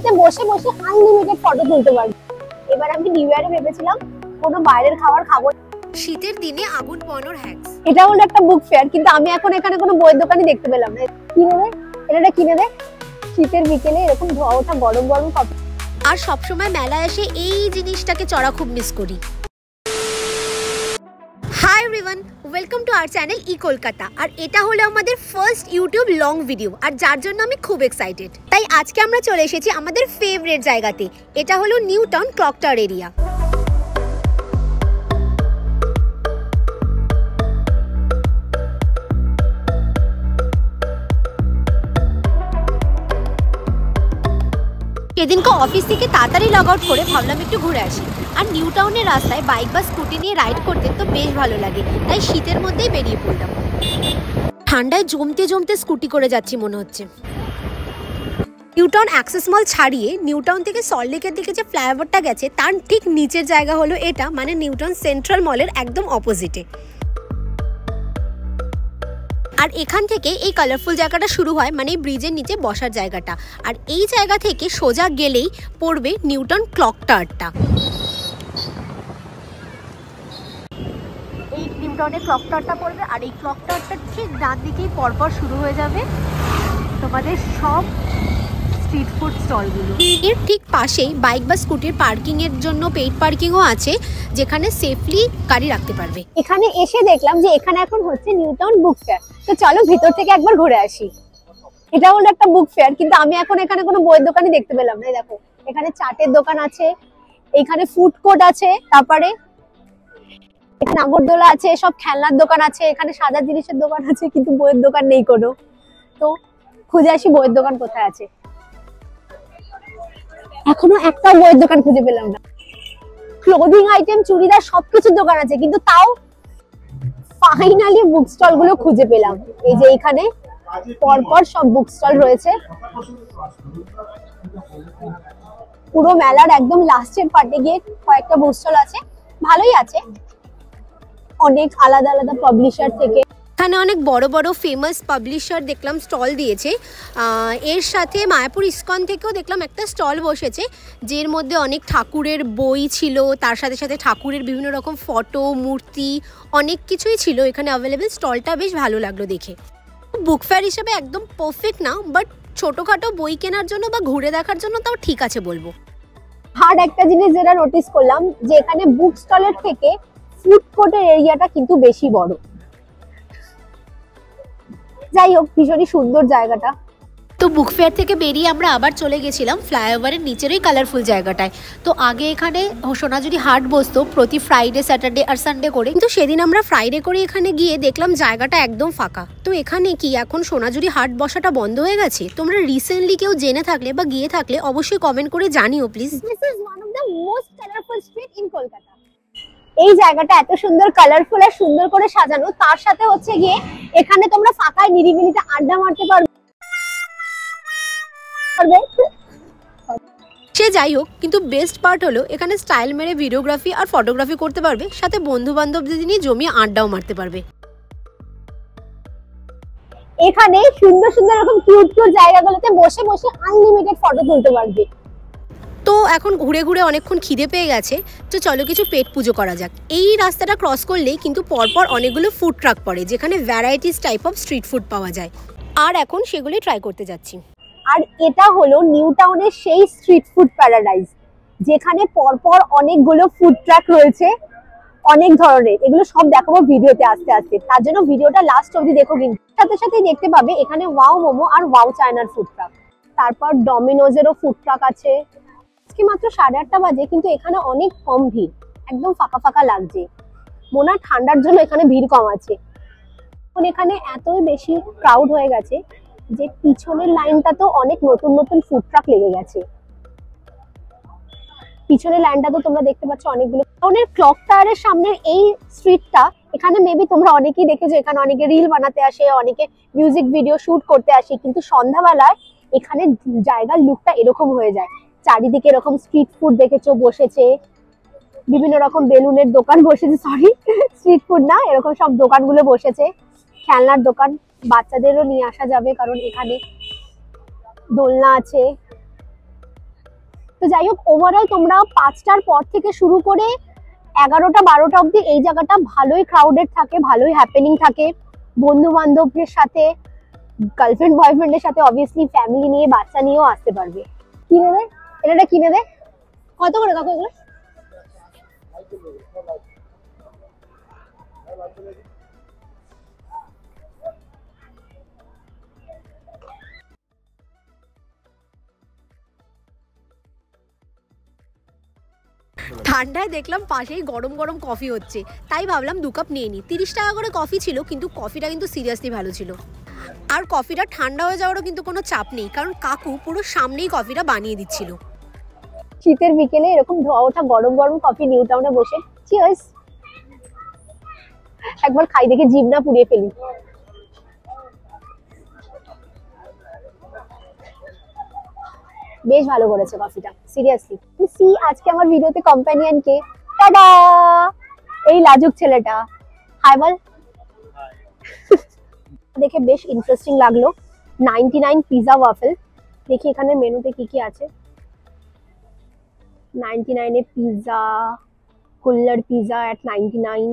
জায়গাগুলোতে বসে বসে আনলিমিটেড ফটো তুলতে পারবে। এবার আমি নিউ ইয়ারে ভেবেছিলাম কোনো বাইরের খাবার খাবো, শীতের দিনে আগুন পোহানোর হ্যাকস। এটা হলো একটা বুক ফেয়ার, কিন্তু আমি এখন এখানে কোনো বইয়ের দোকানই দেখতে পেলাম না। কিনে দে, এটা কিনে দে। শীতের বিকেলে এরকম ধোয়া ওঠা গরম গরম কফি। আর সবসময় মেলায় এসে এই জিনিসটাকে চড়া খুব মিস করি। Hi everyone, welcome to our channel E Kolkata. আর এটা হলো আমাদের ফার্স্ট ইউটিউব লং ভিডিও, আর যার জন্য আমি খুব এক্সাইটেড। তাই আজকে আমরা চলে এসেছি আমাদের ফেভারিট জায়গাতে। এটা হলো new town clock tower area. সেদিনকে অফিস থেকে তাড়াতাড়ি লগ আউট করে ভাবলাম একটু ঘুরে আসি। আর নিউ টাউনের রাস্তায় বাইক বা স্কুটি নিয়ে রাইড করতে তো বেশ ভালো লাগে, তাই শীতের মধ্যেই বেরিয়ে পড়লাম। ঠান্ডায় জমতে জমতে স্কুটি করে যাচ্ছি মনে হচ্ছে। নিউ টাউন অ্যাক্সেস মল ছাড়িয়ে নিউ টাউন থেকে সল্টলেকের দিকে যে ফ্লাইওভারটা গেছে তার ঠিক নিচের জায়গা হলো এটা, মানে নিউ টাউন সেন্ট্রাল মলের একদম অপোজিটে। আর এখান থেকে এই কালারফুল জায়গাটা শুরু হয়, মানে ব্রিজের নিচে বসার জায়গাটা। আর এই জায়গা থেকে সোজা গেলেই পড়বে নিউ টাউন ক্লক টাওয়ারটা। এই নিউ টাউনের ক্লক টাওয়ারটা পড়বে, আর এই ক্লক টাওয়ারটা ঠিক ডান দিকেই পরপর শুরু হয়ে যাবে তোমাদের সব স্ট্রিট ফুড স্টলগুলো। এর ঠিক পাশেই বাইক বা স্কুটির পার্কিং এর জন্য পেইড পার্কিংও আছে, যেখানে সেফলি গাড়ি রাখতে পারবে। এখানে এসে দেখলাম যে এখানে এখন হচ্ছে নিউ টাউন বুক ফেয়ার, তো চলো ভিতর থেকে একবার ঘুরে আসি। এটা হলো একটা বুক ফেয়ার, কিন্তু আমি এখন এখানে কোনো বইয়ের দোকানই দেখতে পেলাম না। দেখো এখানে চাটের দোকান আছে, এখানে ফুড কোর্ট আছে, তারপরে এখানে নাগরদোলা আছে, সব খেলনার দোকান আছে, এখানে সাদা জিনিসের দোকান আছে, কিন্তু বইয়ের দোকান নেই কোনো। তো খুঁজে আসি বইয়ের দোকান কোথায় আছে। এখনো একটা বইয়ের দোকান খুঁজে পেলাম না। ক্লোদিং আইটেম, চুড়িদার সবকিছুর দোকান আছে, কিন্তু তাও ফাইনালি বুক স্টল গুলো খুঁজে পেলাম। এই যে এখানে পরপর সব বুক স্টল রয়েছে। পুরো মেলার একদম লাস্টের পার্টে গিয়ে কয়েকটা বুক স্টল আছে, ভালোই আছে, অনেক আলাদা আলাদা পাবলিশার থেকে। এখানে অনেক বড় বড় ফেমাস পাবলিশার দেখলাম স্টল দিয়েছে। এর সাথে মায়াপুর ইস্কন থেকেও দেখলাম একটা স্টল বসেছে, যের মধ্যে অনেক ঠাকুরের বই ছিল, তার সাথে সাথে ঠাকুরের বিভিন্ন রকম ফটো, মূর্তি, অনেক কিছুই ছিল এখানে অ্যাভেলেবেল। স্টলটা বেশ ভালো লাগলো দেখে। বুক ফেয়ার হিসেবে একদম পারফেক্ট না, বাট ছোটোখাটো বই কেনার জন্য বা ঘুরে দেখার জন্য তাও ঠিক আছে বলবো। আর একটা জিনিস যেটা নোটিস করলাম, যে এখানে বুক স্টলের থেকে ফুড কোর্টের এরিয়াটা কিন্তু বেশি বড়। যাই হোক, ভীষণই সুন্দর জায়গাটা। তো বুক ফেয়ার থেকে বেরিয়ে আমরা আবার চলে গেছিলাম ফ্লাইওভারের নিচের ওই কালারফুল জায়গাটায়। তো আগে এখানে সোনাঝুরি হাট বসতো প্রতি ফ্রাইডে, স্যাটারডে আর সানডে করে, কিন্তু সেদিন আমরা ফ্রাইডে করে এখানে গিয়ে দেখলাম জায়গাটা একদম ফাঁকা। তো এখানে কি এখন সোনাঝুরি হাট বসাটা বন্ধ হয়ে গেছে? তোমরা রিসেন্টলি কেউ জেনে থাকলে বা গিয়ে থাকলে অবশ্যই কমেন্ট করে জানিও please. This is one of the most colourful street in Kolkata. এই জায়গাটা এত সুন্দর কালারফুল আর সুন্দর করে সাজানো, তার সাথে হচ্ছে গিয়ে এখানে তোমরা ফাঁকায় নিরিবিলিতে আড্ডা মারতে পারবে। সে যাই হোক, কিন্তু বেস্ট পার্ট হলো এখানে স্টাইল মেরে ভিডিওগ্রাফি আর ফটোগ্রাফি করতে পারবে, সাথে বন্ধু বান্ধবদের নিয়ে জমিয়ে আড্ডাও মারতে পারবে। এখানে সুন্দর সুন্দর এরকম কিউট কিউট জায়গাগুলোতে বসে বসে আনলিমিটেড ফটো তুলতে পারবে। তো এখন ঘুরে ঘুরে অনেকক্ষণ খিদে পেয়ে গেছে, তো চলো কিছু পেট পুজো করা যাক। এই রাস্তাটা ক্রস করলেই কিন্তু পরপর অনেকগুলো ফুড ট্রাক পড়ে, যেখানে varieties type of street food পাওয়া যায়, আর এখন সেগুলি ট্রাই করতে যাচ্ছি। আর এটা হলো নিউ টাউনের সেই স্ট্রিট ফুড প্যারাডাইজ, যেখানে পরপর অনেকগুলো ফুড ট্রাক রয়েছে, অনেক ধরনের। এগুলো সব দেখাবো ভিডিওতে আস্তে আস্তে, তার জন্য ভিডিওটা লাস্ট অবধি দেখো। কিন্তু সাথে সাথে দেখতে পাবে এখানে ওয়াও মোমো আর ওয়াও চায়নার ফুড ট্রাক, তারপর ডমিনোজেরও ফুড ট্রাক আছে। আজকে মাত্র 8:30 বাজে, কিন্তু এখানে অনেক কম ভিড়, একদম ফাঁকা ফাঁকা লাগছে। মনে হয় ঠান্ডার জন্য এখানে ভিড় কম আছে। এখন এখানে এতই বেশি ক্রাউড হয়ে গেছে যে পিছনের লাইনটা তো অনেক নতুন নতুন ফুড ট্রাক লেগে গেছে। পিছনের লাইনটা তো তোমরা দেখতে পাচ্ছ অনেকগুলো। টাউনের ক্লক টাওয়ারের সামনের এই স্ট্রিটটা, এখানে মেবি তোমরা অনেকেই দেখেছো, এখানে অনেকে রিল বানাতে আসে, অনেকে মিউজিক ভিডিও শুট করতে আসে, কিন্তু সন্ধ্যাবেলায় এখানে জায়গার লুকটা এরকম হয়ে যায়। চারিদিকে এরকম স্ট্রিট ফুড দেখেছো বসেছে, বিভিন্ন রকম বেলুনের দোকান বসেছে, সরি স্ট্রিট ফুড না, এরকম সব দোকানগুলো বসেছে। খেলনার দোকান, বাচ্চাদেরও নিয়ে আসা যাবে, কারণ এখানে দোলনা আছে, তো যাই হোক, ওভারঅল তোমরা 5টার পর থেকে শুরু করে 11টা 12টা অবধি এই জায়গাটা ভালোই ক্রাউডেড থাকে, ভালোই হ্যাপেনিং থাকে। বন্ধু বান্ধবের সাথে, গার্লফ্রেন্ড বয়ফ্রেন্ডের সাথে, অবভিয়াসলি ফ্যামিলি নিয়ে, বাচ্চা নিয়েও আসতে পারবে। কিনে দে, এটা কিনে দে। কত করে কাকু এগুলো? ঠান্ডায় দেখলাম পাশেই গরম গরম কফি হচ্ছে, তাই ভাবলাম 2 কাপ নিয়ে নিই। 30 টাকা করে কফি ছিল, কিন্তু কফিটা কিন্তু সিরিয়াসলি ভালো ছিল। আর কফিটা ঠান্ডা হয়ে যাওয়ারও কিন্তু কোনো চাপ নেই, কারণ কাকু পুরো সামনেই কফিটা বানিয়ে দিচ্ছিল। শীতের বিকেলে এরকম ধোয়া ওঠা গরম গরম কফি নিউ টাউনে বসে, চিয়ার্স। একবার খাই দেখে জিভ না পুড়িয়ে ফেলি। বেশ ভালো করেছে কফিটা, সিরিয়াসলি। সি আজকে আমার ভিডিওতে কম্প্যানিয়ন কে, টাডা, এই লাজুক ছেলেটা। হাই বল। দেখে বেশ ইন্টারেস্টিং লাগলো। 99 পিজা ওয়াফেল। দেখি এখানে মেনুতে কি কি আছে। 99 এ পিজা, কুল্লার পিজা এট 99,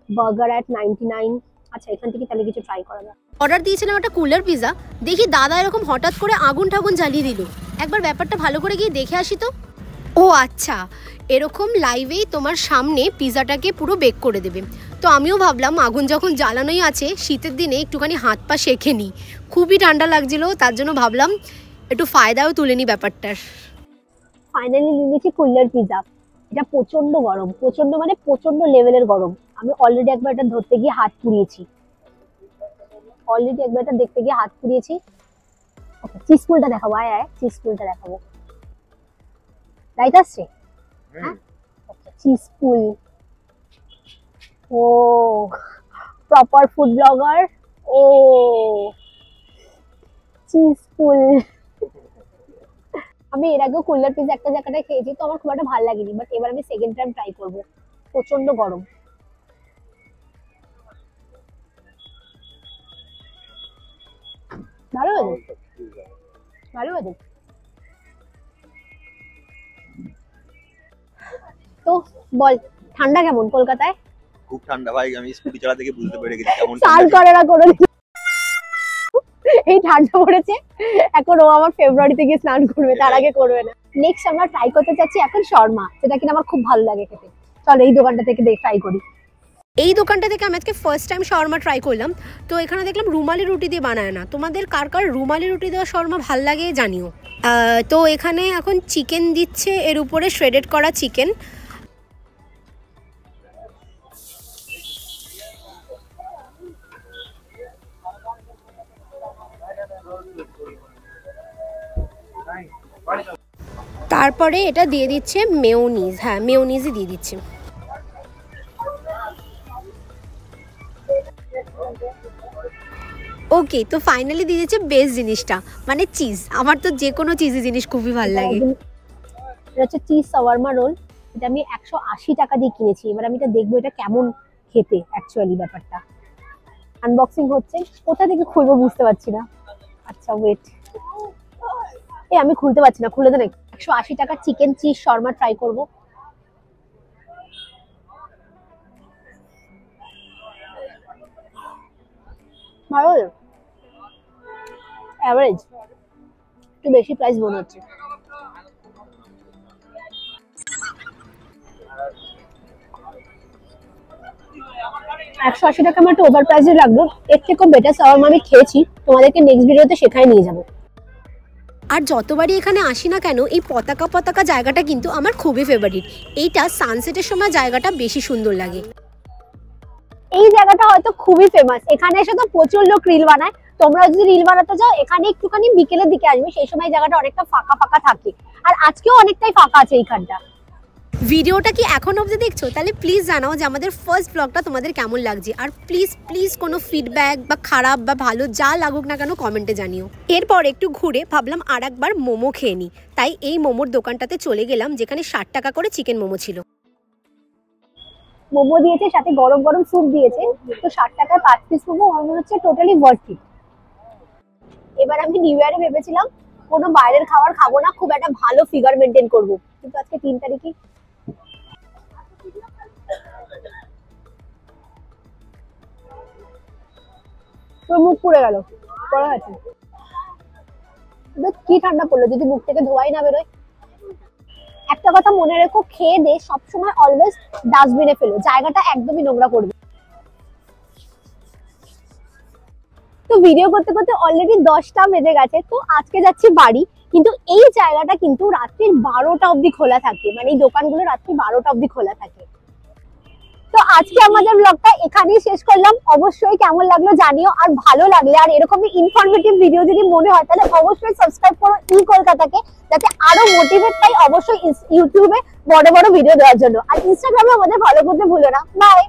বার্গার এট 99। আচ্ছা, এখান থেকে তাহলে কিছু ট্রাই করা যাক। অর্ডার দিয়েছিলাম একটা কুলার পিজা, দেখি দাদা এরকম হঠাৎ করে আগুন ঠাগুন জ্বালিয়ে দিল। একবার ব্যাপারটা ভালো করে গিয়ে দেখে আসি তো। ও আচ্ছা, এরকম লাইভেই তোমার সামনে পিজাটাকে পুরো বেক করে দেবে। তো আমিও ভাবলাম আগুন যখন জ্বালানোই আছে, শীতের দিনে একটুখানি হাত পা সেঁকে নিই। খুবই ঠান্ডা লাগছিল, তার জন্য ভাবলাম একটু ফায়দাও তুলে নিই ব্যাপারটার। ফাইনালি নিয়েছি কুল্লার পিজা। এটা প্রচন্ড গরম, প্রচন্ড মানে প্রচন্ড লেভেলের গরম। আমি অলরেডি একবার এটা ধরতে গিয়ে হাত পুড়িয়েছি। দেখতে গিয়ে হাত পুড়িয়েছি। ওকে, চিজ ফুলটা দেখাবো। আয় আয়, চিজ ফুলটা দেখাবো। রাইট আসছে? হ্যাঁ, ওকে, চিজ ফুল। ও, প্রপার ফুড ব্লগার। ও, চিজ ফুল। আমি এর আগেও কুল্লার পিজা একটা জায়গাটায় খেয়েছি, তো আমার খুব একটা ভালো লাগেনি, বাট এবার আমি সেকেন্ড টাইম ট্রাই করবো। প্রচন্ড গরম। ভালো হয়েছে, ভালো হয়েছে। তো বল, ঠান্ডা কেমন কলকাতায়? খুব ঠান্ডা ভাই, আমি স্কুটি চালা থেকে বুঝতে পেরে গেছি কেমন স্নান করে না কোনো এই ঠান্ডা পড়েছে, এখন ও আমার ফেব্রুয়ারিতে গিয়ে স্নান করবে, তার আগে করবে না। নেক্সট আমরা ট্রাই করতে চাচ্ছি এখন শর্মা, যেটা কিনা আমার খুব ভালো লাগে খেতে। চলো এই দোকানটা থেকে ট্রাই করি। এই দোকানটা থেকে আমি আজকে ফার্স্ট টাইম শর্মা ট্রাই করলাম। তো এখানে দেখলাম রুমালি রুটি দিয়ে বানায় না। তোমাদের কার কার রুমালি রুটি দেওয়া শর্মা ভাল লাগে জানিও। তো এখানে এখন চিকেন দিচ্ছে, এর উপরে শ্রেডেড করা চিকেন। তারপরে এটা দিয়ে দিচ্ছে মেয়োনিজ। হ্যাঁ, মেয়োনিজই দিয়ে দিচ্ছে। ওকে, তো ফাইনালি দিয়ে দিচ্ছে বেস্ট জিনিসটা, মানে চিজ। আমার তো যে কোনো চিজি জিনিস খুবই ভালো লাগে। এটা হচ্ছে চিজ শাওয়ারমা রোল। এটা আমি 180 টাকা দিয়ে কিনেছি। এবার আমি এটা দেখবো এটা কেমন খেতে অ্যাকচুয়ালি। ব্যাপারটা আনবক্সিং হচ্ছে, কোথা থেকে খুলবো বুঝতে পারছি না। আচ্ছা ওয়েট, আমি খুলতে পারছি না, খুলে দেন। 180 টাকা চিকেন চিজ শর্মা ট্রাই করবো। ভালো, অ্যাভারেজ, একটু বেশি প্রাইস মনে হচ্ছে। একশো 80 টাকা আমার একটু ওভার প্রাইসে লাগলো। এর থেকেও বেটার শাওয়ারমা আমি খেয়েছি, তোমাদেরকে নেক্সট ভিডিওতে সেখানে নিয়ে যাবো। আর যতবারই এখানে আসি না কেন, এই পতাকা পতাকা জায়গাটা কিন্তু আমার খুবই ফেভারিট। এইটা সানসেটের সময় জায়গাটা বেশি সুন্দর লাগে। এই জায়গাটা হয়তো খুবই ফেমাস, এখানে এসে তো প্রচুর লোক রিল বানায়। তোমরা যদি রিল বানাতে যাও এখানে একটুখানি বিকেলের দিকে আসবে, সেই সময় জায়গাটা অনেকটা ফাঁকা ফাঁকা থাকে। আর আজকেও অনেকটাই ফাঁকা আছে এইখানটা। ভিডিওটা কি এখন অবধি দেখছো? তাহলে প্লিজ জানাও যে আমাদের ফার্স্ট ব্লগটা তোমাদের কেমন লাগছে। আর প্লিজ প্লিজ কোনো ফিডব্যাক বা খারাপ বা ভালো যা লাগুক না কেন কমেন্টে জানিও। এরপর একটু ঘুরে ভাবলাম আর একবার মোমো খেয়ে নিই, তাই এই মোমোর দোকানটাতে চলে গেলাম, যেখানে 60 টাকা করে চিকেন মোমো ছিল। মোমো দিয়েছে, সাথে গরম গরম স্যুপ দিয়েছে। তো 60 টাকায় 5 পিস মোমো আমার মনে হচ্ছে টোটালি ওয়ার্থ ইট। এবার আমি নিউ ইয়ারে ভেবেছিলাম কোনো বাইরের খাবার খাবো না, খুব একটা ভালো ফিগার মেনটেন করবো। কিন্তু আজকে 3 তারিখে তোর মুখ পুড়ে গেল, পড়া আছে কি ঠান্ডা পড়লো, যদি মুখ থেকে ধোয়াই না বেরোয়। একটা কথা মনে রেখো, খেয়ে দে সবসময় অলওয়েজ ডাস্টবিনে ফেলো, জায়গাটা একদমই নোংরা করবে। তো ভিডিও করতে করতে অলরেডি 10টা বেজে গেছে, তো আজকে যাচ্ছি বাড়ি। কিন্তু এই জায়গাটা কিন্তু রাত্রি 12টা অবধি খোলা থাকে, মানে এই দোকানগুলো রাত্রি 12টা অবধি খোলা থাকে। তো আজকে আমাদের ব্লগটা এখানেই শেষ করলাম। অবশ্যই কেমন লাগলো জানিও, আর ভালো লাগলে আর এরকমই ইনফরমেটিভ ভিডিও যদি মনে হয় তাহলে অবশ্যই সাবস্ক্রাইব করো কলকাতাকে, যাতে আরো মোটিভেট পাই অবশ্যই ইউটিউবে বড় বড় ভিডিও দেওয়ার জন্য। আর ইনস্টাগ্রামে আমাদের ফলো করতে ভুলো না। বাই।